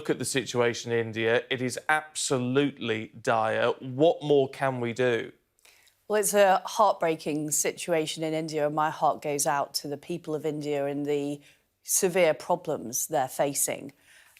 look at the situation in India, it is absolutely dire. What more can we do? Well, it's a heartbreaking situation in India, and my heart goes out to the people of India and the severe problems they're facing.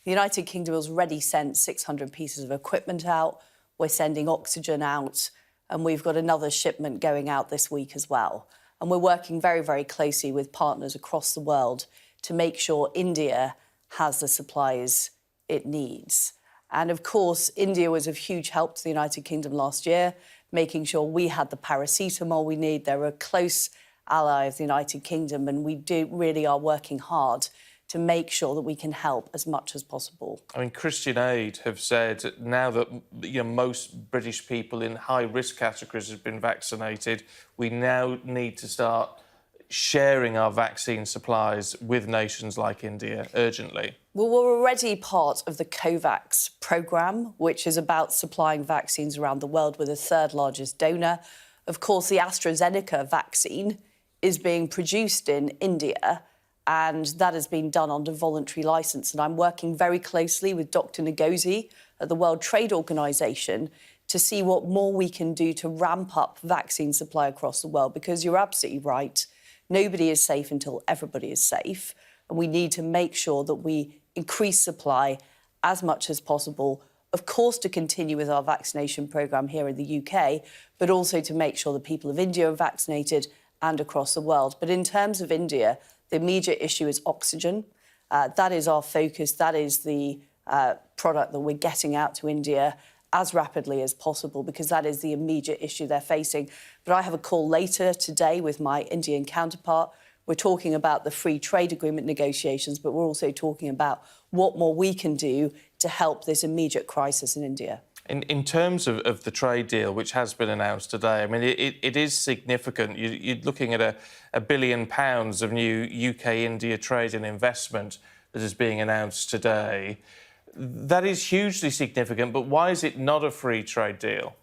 The United Kingdom has already sent 600 pieces of equipment out. We're sending oxygen out, and we've got another shipment going out this week as well. And we're working very, very closely with partners across the world to make sure India has the supplies it needs. And of course, India was of huge help to the United Kingdom last year, making sure we had the paracetamol we need. They're a close ally of the United Kingdom, and we really are working hard to make sure that we can help as much as possible. I mean, Christian Aid have said now that most British people in high-risk categories have been vaccinated, we now need to start sharing our vaccine supplies with nations like India urgently. Well, we're already part of the COVAX programme, which is about supplying vaccines around the world. We're the third largest donor. Of course, the AstraZeneca vaccine is being produced in India, and that has been done under voluntary licence. And I'm working very closely with Dr. Ngozi at the World Trade Organization to see what more we can do to ramp up vaccine supply across the world, because you're absolutely right. Nobody is safe until everybody is safe, and we need to make sure that we increase supply as much as possible, of course, to continue with our vaccination programme here in the UK, but also to make sure the people of India are vaccinated and across the world. But in terms of India, the immediate issue is oxygen. That is our focus. That is the product that we're getting out to India as rapidly as possible, because that is the immediate issue they're facing. But I have a call later today with my Indian counterpart. We're talking about the free trade agreement negotiations, but we're also talking about what more we can do to help this immediate crisis in India. In terms of the trade deal, which has been announced today, I mean, it is significant. You're looking at £1 billion of new UK-India trade and investment that is being announced today. That is hugely significant, but why is it not a free trade deal?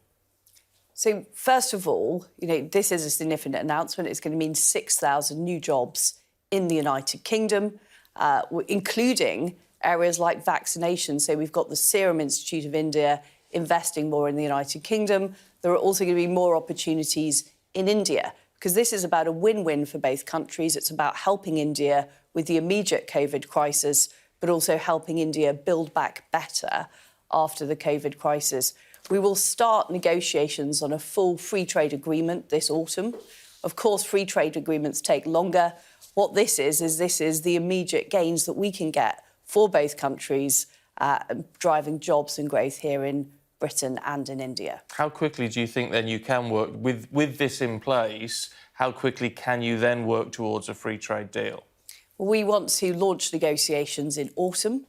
So, first of all, this is a significant announcement. It's going to mean 6,000 new jobs in the United Kingdom, including areas like vaccination. So we've got the Serum Institute of India investing more in the United Kingdom. There are also going to be more opportunities in India, because this is about a win-win for both countries. It's about helping India with the immediate COVID crisis, but also helping India build back better after the COVID crisis. We will start negotiations on a full free trade agreement this autumn. Of course, free trade agreements take longer. What this is the immediate gains that we can get for both countries, driving jobs and growth here in Britain and in India. How quickly do you think then you can work with this in place? How quickly can you then work towards a free trade deal? We want to launch negotiations in autumn.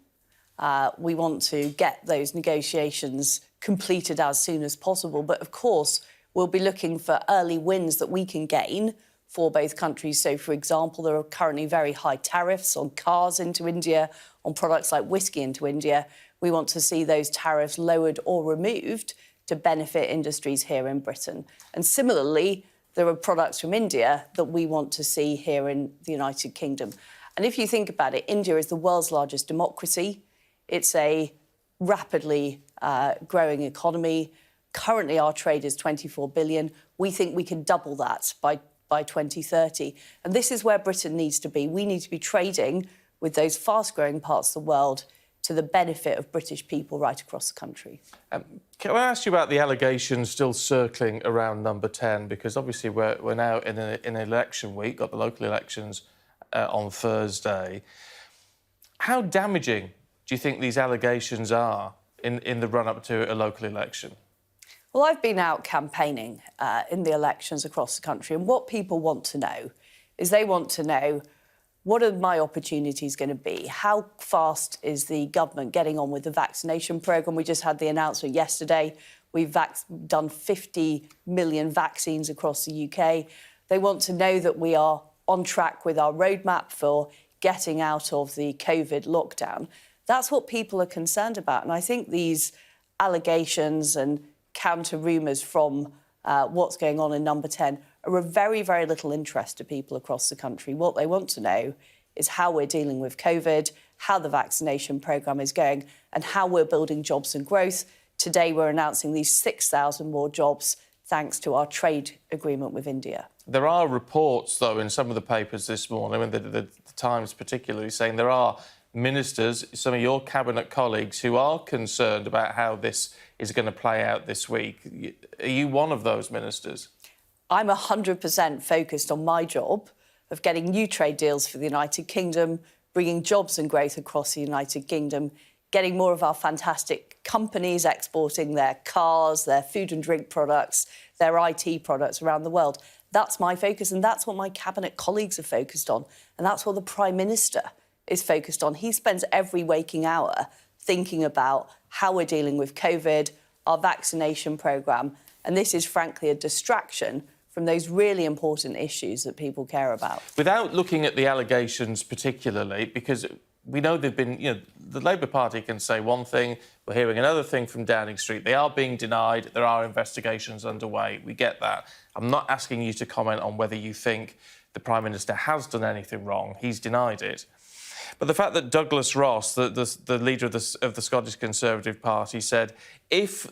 We want to get those negotiations completed as soon as possible. But, of course, we'll be looking for early wins that we can gain for both countries. So, for example, there are currently very high tariffs on cars into India, on products like whisky into India. We want to see those tariffs lowered or removed to benefit industries here in Britain. And similarly, there are products from India that we want to see here in the United Kingdom. And if you think about it, India is the world's largest democracy. It's a rapidly growing economy. Currently, our trade is $24 billion. We think we can double that by 2030. And this is where Britain needs to be. We need to be trading with those fast-growing parts of the world to the benefit of British people right across the country. Can I ask you about the allegations still circling around Number 10? Because obviously we're now in an election week, got the local elections on Thursday. How damaging do you think these allegations are in the run-up to a local election? Well, I've been out campaigning in the elections across the country, and what people want to know is they want to know, what are my opportunities going to be? How fast is the government getting on with the vaccination programme? We just had the announcement yesterday. We've done 50 million vaccines across the UK. They want to know that we are on track with our roadmap for getting out of the COVID lockdown. That's what people are concerned about. And I think these allegations and counter-rumours from what's going on in Number 10 are of very, very little interest to people across the country. What they want to know is how we're dealing with COVID, how the vaccination programme is going and how we're building jobs and growth. Today, we're announcing these 6,000 more jobs thanks to our trade agreement with India. There are reports, though, in some of the papers this morning, and the Times particularly, saying there are ministers, some of your cabinet colleagues, who are concerned about how this is going to play out this week. Are you one of those ministers? I'm 100% focused on my job of getting new trade deals for the United Kingdom, bringing jobs and growth across the United Kingdom, getting more of our fantastic companies exporting their cars, their food and drink products, their IT products around the world. That's my focus, and that's what my cabinet colleagues are focused on, and that's what the Prime Minister is focused on. He spends every waking hour thinking about how we're dealing with COVID, our vaccination programme, and this is frankly a distraction from those really important issues that people care about. Without looking at the allegations particularly, because we know they've been, the Labour Party can say one thing, we're hearing another thing from Downing Street. They are being denied, there are investigations underway, we get that. I'm not asking you to comment on whether you think the Prime Minister has done anything wrong, he's denied it. But the fact that Douglas Ross, the leader of the Scottish Conservative Party, said if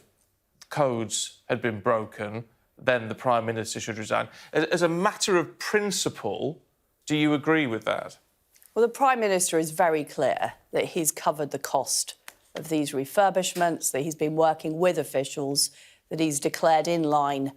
codes had been broken, then the Prime Minister should resign. As a matter of principle, do you agree with that? Well, the Prime Minister is very clear that he's covered the cost of these refurbishments, that he's been working with officials, that he's declared in line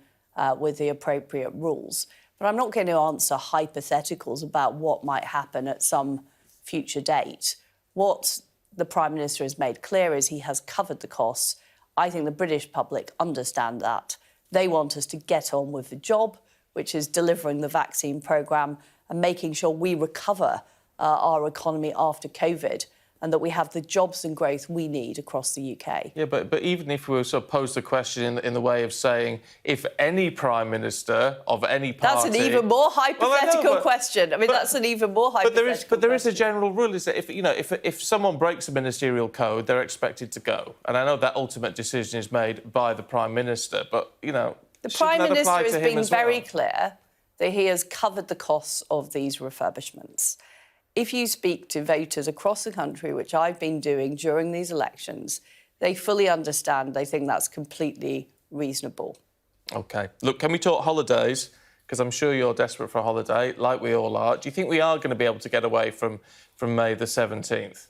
with the appropriate rules. But I'm not going to answer hypotheticals about what might happen at some future date. What the Prime Minister has made clear is he has covered the costs. I think the British public understand that. They want us to get on with the job, which is delivering the vaccine programme and making sure we recover our economy after COVID and that we have the jobs and growth we need across the UK. Yeah, but even if we were sort of pose the question in the way of saying if any Prime Minister of any party... That's an even more hypothetical question. I mean, that's an even more hypothetical question. But there is a general rule, is that if someone breaks a ministerial code, they're expected to go. And I know that ultimate decision is made by the Prime Minister, but, the Prime Minister has been very clear that he has covered the costs of these refurbishments. If you speak to voters across the country, which I've been doing during these elections, they fully understand. They think that's completely reasonable. OK. Look, can we talk holidays? Because I'm sure you're desperate for a holiday, like we all are. Do you think we are going to be able to get away from May the 17th?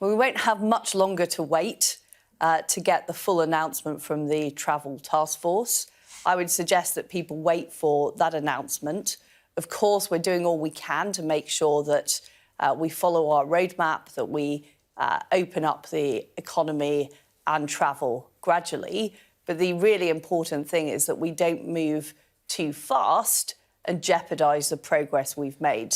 Well, we won't have much longer to wait to get the full announcement from the Travel Task Force. I would suggest that people wait for that announcement. Of course, we're doing all we can to make sure that we follow our roadmap, that we open up the economy and travel gradually. But the really important thing is that we don't move too fast and jeopardise the progress we've made.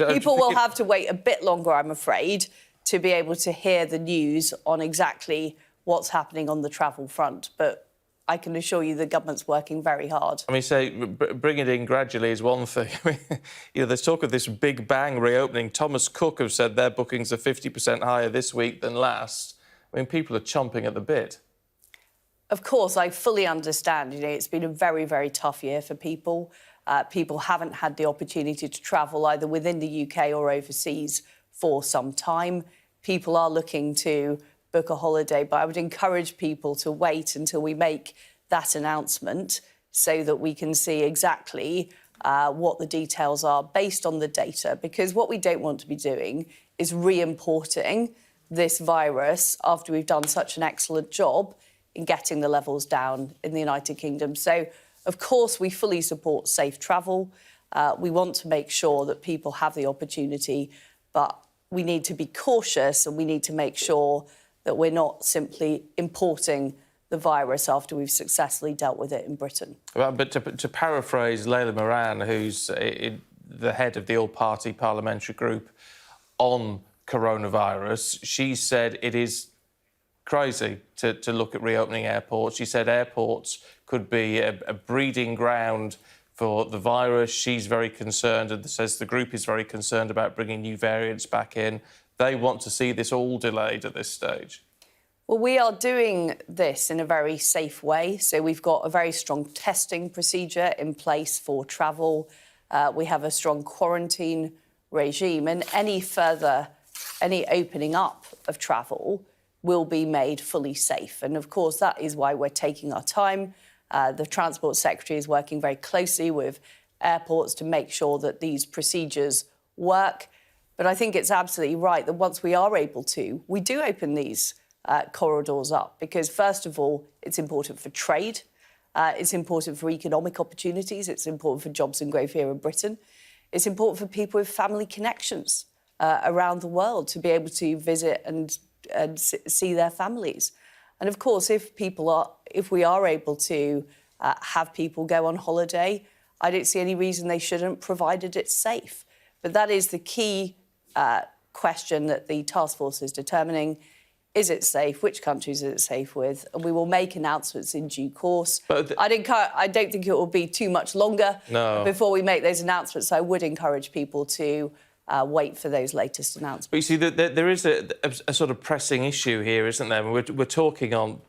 People will have to wait a bit longer, I'm afraid, to be able to hear the news on exactly what's happening on the travel front. But I can assure you the government's working very hard. I mean, bring it in gradually is one thing. I mean, there's talk of this big bang reopening. Thomas Cook have said their bookings are 50% higher this week than last. I mean, people are chomping at the bit. Of course, I fully understand. It's been a very, very tough year for people. People haven't had the opportunity to travel either within the UK or overseas for some time. People are looking to book a holiday, but I would encourage people to wait until we make that announcement so that we can see exactly what the details are based on the data, because what we don't want to be doing is re-importing this virus after we've done such an excellent job in getting the levels down in the United Kingdom. So, of course, we fully support safe travel. We want to make sure that people have the opportunity, but we need to be cautious and we need to make sure that we're not simply importing the virus after we've successfully dealt with it in Britain. But to paraphrase Layla Moran, who's the head of the all-party parliamentary group on coronavirus, she said it is crazy to look at reopening airports. She said airports could be a breeding ground for the virus. She's very concerned and says the group is very concerned about bringing new variants back in. They want to see this all delayed at this stage. Well, we are doing this in a very safe way. So we've got a very strong testing procedure in place for travel. We have a strong quarantine regime, and any further any opening up of travel will be made fully safe. And of course, that is why we're taking our time. The Transport Secretary is working very closely with airports to make sure that these procedures work. But I think it's absolutely right that once we are able to, we do open these corridors up because, first of all, it's important for trade. It's important for economic opportunities. It's important for jobs and growth here in Britain. It's important for people with family connections around the world to be able to visit and see their families. And of course, if we are able to have people go on holiday, I don't see any reason they shouldn't, provided it's safe. But that is the key question that the task force is determining. Is it safe? Which countries is it safe with? And we will make announcements in due course. But I don't think it will be too much longer before we make those announcements. So I would encourage people to wait for those latest announcements. But you see, there is a sort of pressing issue here, isn't there? We're talking on,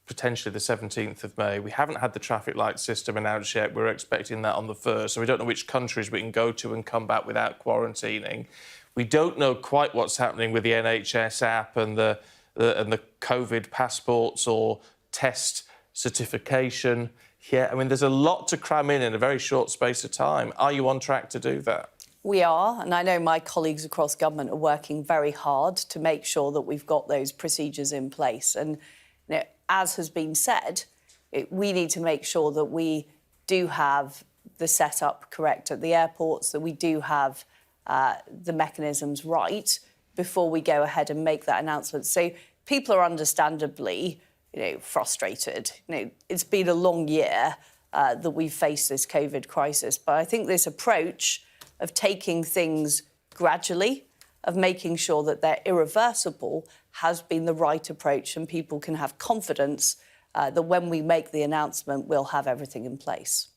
potentially the 17th of May. We haven't had the traffic light system announced yet. We're expecting that on the 1st. So we don't know which countries we can go to and come back without quarantining. We don't know quite what's happening with the NHS app and the COVID passports or test certification. Yeah, I mean, there's a lot to cram in a very short space of time. Are you on track to do that? We are, and I know my colleagues across government are working very hard to make sure that we've got those procedures in place. And as has been said, we need to make sure that we do have the setup correct at the airports, that we do have the mechanisms right before we go ahead and make that announcement. So people are understandably, frustrated. It's been a long year that we've faced this COVID crisis, but I think this approach of taking things gradually, of making sure that they're irreversible, has been the right approach, and people can have confidence that when we make the announcement, we'll have everything in place.